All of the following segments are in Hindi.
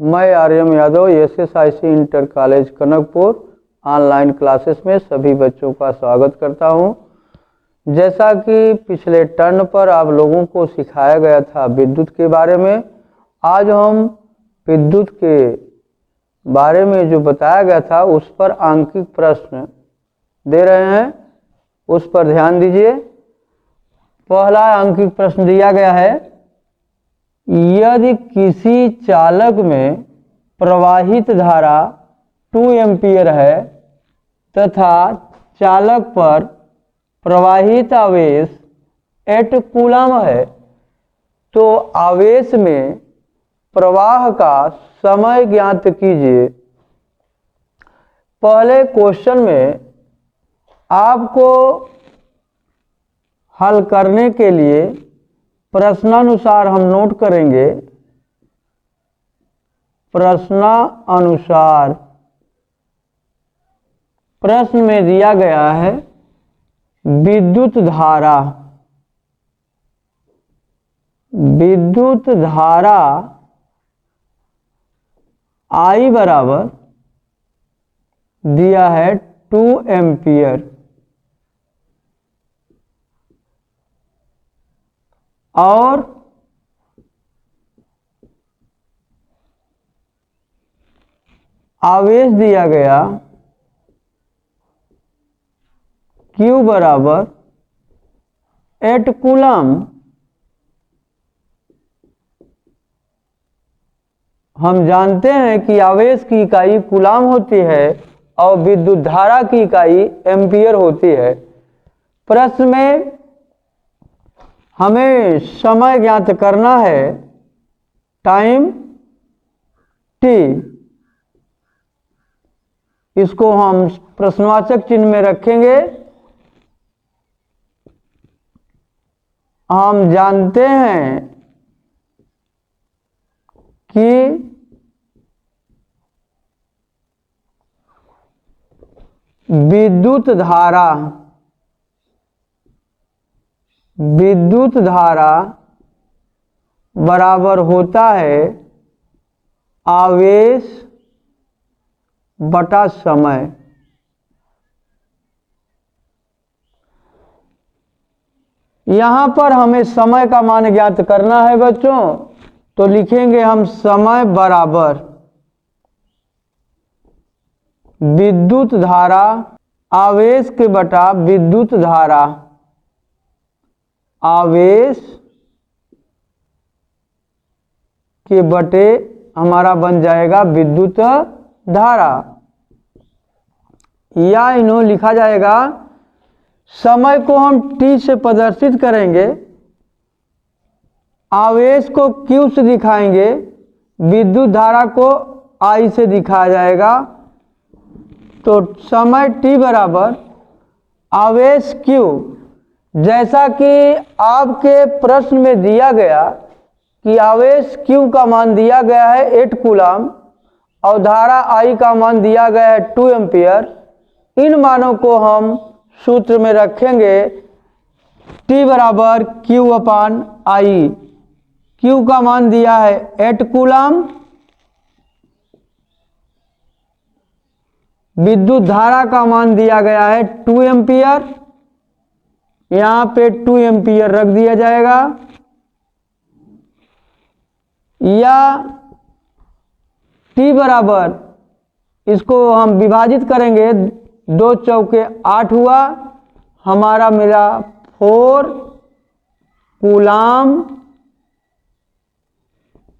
मैं Aryam Yadav SSIC inter college Kanakpur online classes में सभी बच्चों का स्वागत करता हूं। जैसा कि पिछले टर्न पर आप लोगों को सिखाया गया था विद्युत के बारे में, आज हम विद्युत के बारे में जो बताया गया था उस पर आंकिक प्रश्न दे रहे हैं, उस पर ध्यान दीजिए। पहला आंकिक प्रश्न दिया गया है, यदि किसी चालक में प्रवाहित धारा 2 एम्पीयर है तथा चालक पर प्रवाहित आवेश 8 कूलम है, तो आवेश में प्रवाह का समय ज्ञात कीजिए। पहले क्वेश्चन में आपको हल करने के लिए प्रश्नानुसार हम नोट करेंगे। प्रश्नानुसार प्रश्न में दिया गया है विद्युत धारा I बराबर दिया है 2 एम्पीयर और आवेश दिया गया Q बराबर 8 कूलम। हम जानते हैं कि आवेश की इकाई कूलम होती है और विद्युत धारा की इकाई एम्पीयर होती है। प्रश्न में हमें समय ज्ञात करना है, टाइम t। इसको हम प्रश्नवाचक चिन्ह में रखेंगे। हम जानते हैं कि विद्युत धारा बराबर होता है आवेश बटा समय। यहां पर हमें समय का मान ज्ञात करना है बच्चों, तो लिखेंगे हम समय बराबर विद्युत धारा आवेश के बटा विद्युत धारा, आवेश के बटे हमारा बन जाएगा विद्युत धारा, या इन्हों लिखा जाएगा। समय को हम t से प्रदर्शित करेंगे, आवेश को Q से दिखाएंगे, विद्युत धारा को I से दिखाया जाएगा। तो समय t बराबर आवेश Q, जैसा कि आपके प्रश्न में दिया गया कि आवेश Q का मान दिया गया है 8 कूलम और धारा I का मान दिया गया है 2 एम्पीयर। इन मानों को हम सूत्र में रखेंगे। T बराबर Q अपान I। Q का मान दिया है 8 कूलम, विद्युत धारा का मान दिया गया है 2 एम्पीयर। यहां पे 2 एम्पीयर रख दिया जाएगा, या T बराबर, इसको हम विभाजित करेंगे, 2 चौके 8 हुआ, हमारा मिला 4 कूलम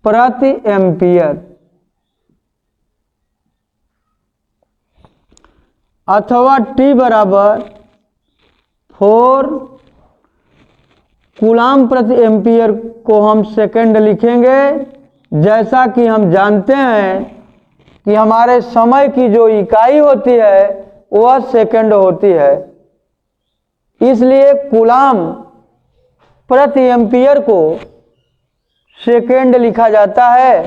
प्रति एम्पीयर, अथवा T बराबर 4 कूलम प्रति एम्पीयर को हम सेकंड लिखेंगे। जैसा कि हम जानते हैं कि हमारे समय की जो इकाई होती है वह सेकंड होती है, इसलिए कूलम प्रति एम्पीयर को सेकंड लिखा जाता है।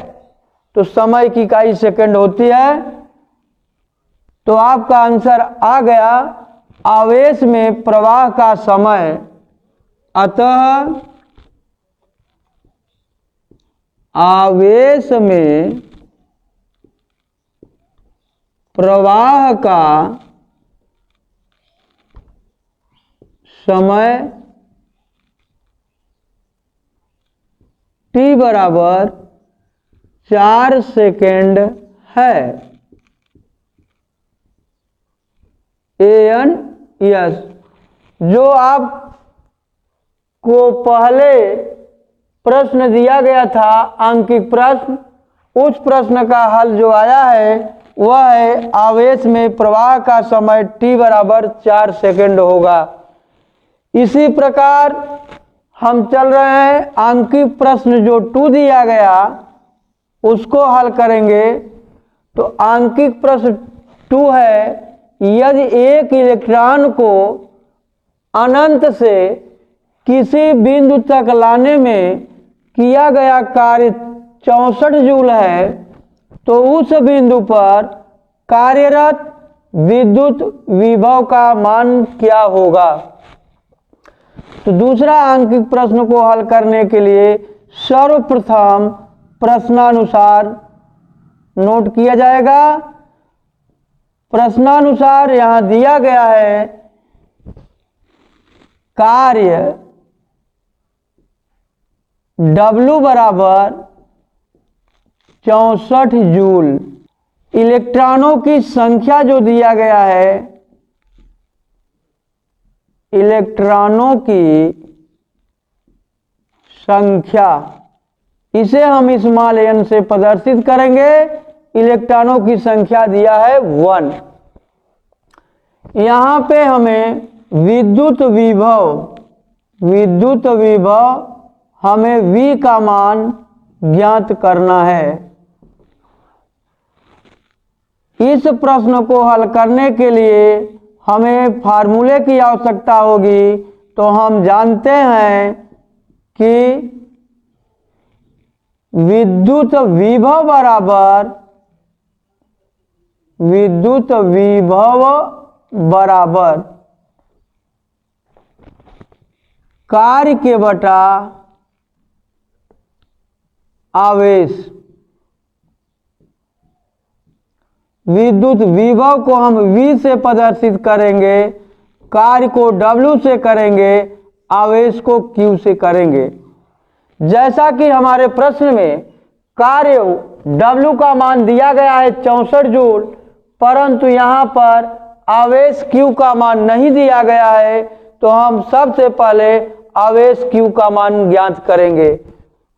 तो समय की इकाई सेकंड होती है। तो आपका आंसर आ गया आवेश में प्रवाह का समय। अतः आवेश में प्रवाह का समय t बराबर 4 सेकेंड है। ANS जो आपको पहले प्रश्न दिया गया था, अंकित प्रश्न, उस प्रश्न का हल जो आया है वह है आवेश में प्रवाह का समय t बराबर 4 सेकेंड होगा। इसी प्रकार हम चल रहे हैं, अंकित प्रश्न जो 2 दिया गया उसको हल करेंगे। तो अंकित प्रश्न 2 है, यदि एक इलेक्ट्रॉन को अनंत से किसी बिंदु तक लाने में किया गया कार्य 64 जूल है, तो उस बिंदु पर कार्यरत विद्युत विभव का मान क्या होगा। तो दूसरा अंकित प्रश्न को हल करने के लिए सर्वप्रथम प्रश्नानुसार नोट किया जाएगा। प्रश्नानुसार यहां दिया गया है कार्य W बराबर 64 जूल। इलेक्ट्रॉनों की संख्या जो दिया गया है, इलेक्ट्रॉनों की संख्या, इसे हम स्मॉल n से प्रदर्शित करेंगे। इलेक्ट्रॉनों की संख्या दिया है 1। यहां पे हमें विद्युत विभव हमें V का मान ज्ञात करना है। इस प्रश्न को हल करने के लिए हमें फार्मूले की आवश्यकता होगी। तो हम जानते हैं कि विद्युत विभव बराबर कार्य के बटा आवेश। विद्युत विभव को हम V से प्रदर्शित करेंगे, कार्य को W से करेंगे, आवेश को Q से करेंगे। जैसा कि हमारे प्रश्न में कार्य W का मान दिया गया है 64 जूल, परंतु यहाँ पर आवेश Q का मान नहीं दिया गया है, तो हम सबसे पहले आवेश Q का मान ज्ञात करेंगे।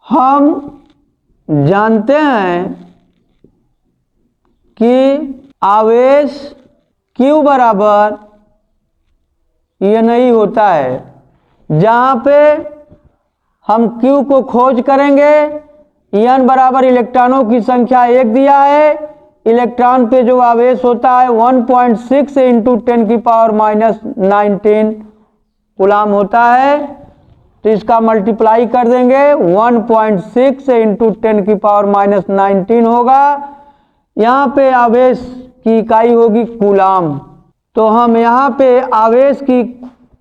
हम जानते हैं कि आवेश Q बराबर ये नहीं होता है। जहाँ पे हम Q को खोज करेंगे, N बराबर इलेक्ट्रॉनों की संख्या 1 दिया है। इलेक्ट्रॉन पे जो आवेश होता है 1.6 इंटू 10⁻⁹ कूलाम होता है। तो इसका मल्टीप्लाई कर देंगे, 1.6 इंटू 10⁻⁹ होगा। यहाँ पे आवेश की इकाई होगी कूलाम। तो हम यहाँ पे आवेश की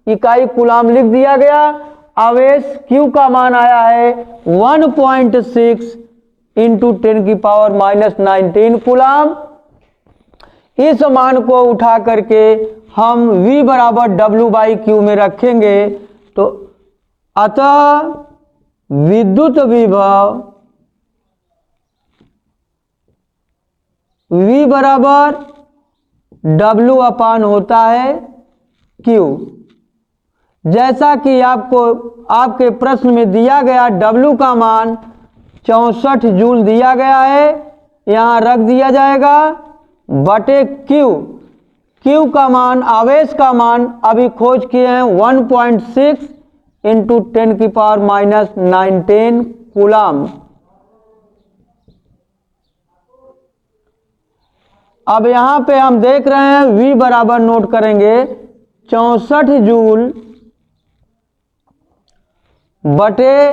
इकाई कूलाम लिख दिया गया। आवेश Q का मान आया है 1.6 इंटू 10⁻⁹ कूलाम। इस मान को उठा करके हम V बराबर W/Q में रखेंगे। तो अतः विद्युत विभव V बराबर W अपान होता है Q। जैसा कि आपको आपके प्रश्न में दिया गया W का मान 64 जूल दिया गया है, यहाँ रख दिया जाएगा बटे Q का मान, आवेश का मान अभी खोज किए हैं 1.6 इंटू 10⁻⁹ कूलाम। अब यहाँ पे हम देख रहे हैं V बराबर नोट करेंगे 64 जूल बटे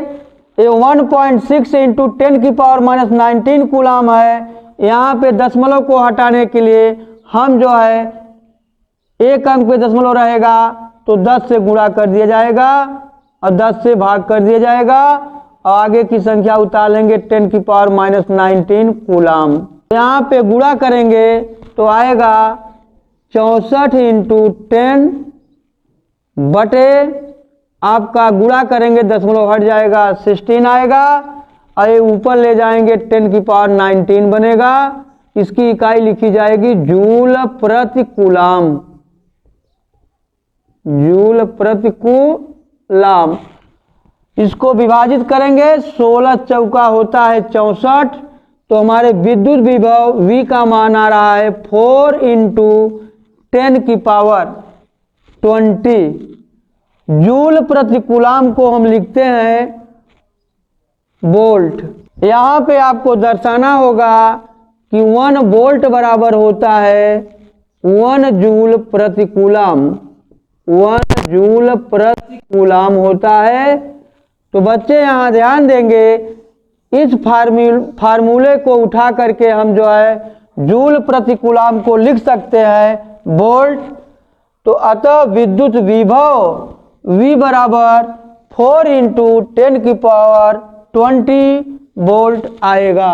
1.6 इंटू 10⁻⁹ कूलाम है। यहाँ पे दशमलव को हटाने के लिए हम जो है एक अंक पे दशमलव रहेगा तो 10 से गुणा कर दिया जाएगा और 10 से भाग कर दिया जाएगा और आगे की संख्या उतार लेंगे 10⁻⁹ कूलाम। यहाँ पे गुणा करेंगे तो आएगा 64 इंटू 10 बटे आपका गुणा करेंगे, दशमलव हट जाएगा, 16 आएगा, और ये ऊपर ले जाएंगे 10 की पावर 19 बनेगा। इसकी इकाई लिखी जाएगी जूल प्रति कूलाम, जूल प्रति कूलाम। इसको विभाजित करेंगे, 16 चौका होता है 64, तो हमारे विद्युत विभव V का मान आ रहा है 4 इंटू 10 की पावर 20। जूल प्रति कूलाम को हम लिखते हैं वोल्ट। यहाँ पे आपको दर्शाना होगा कि 1 वोल्ट बराबर होता है 1 जूल प्रति कूलाम, 1 जूल प्रति कूलाम होता है। तो बच्चे यहाँ ध्यान देंगे, इस फार्मूले को उठा करके हम जो है जूल प्रति कूलाम को लिख सकते हैं वोल्ट। तो अतः विद्युत विभव V बराबर 4 इंटू 10 की पावर 20 वोल्ट आएगा।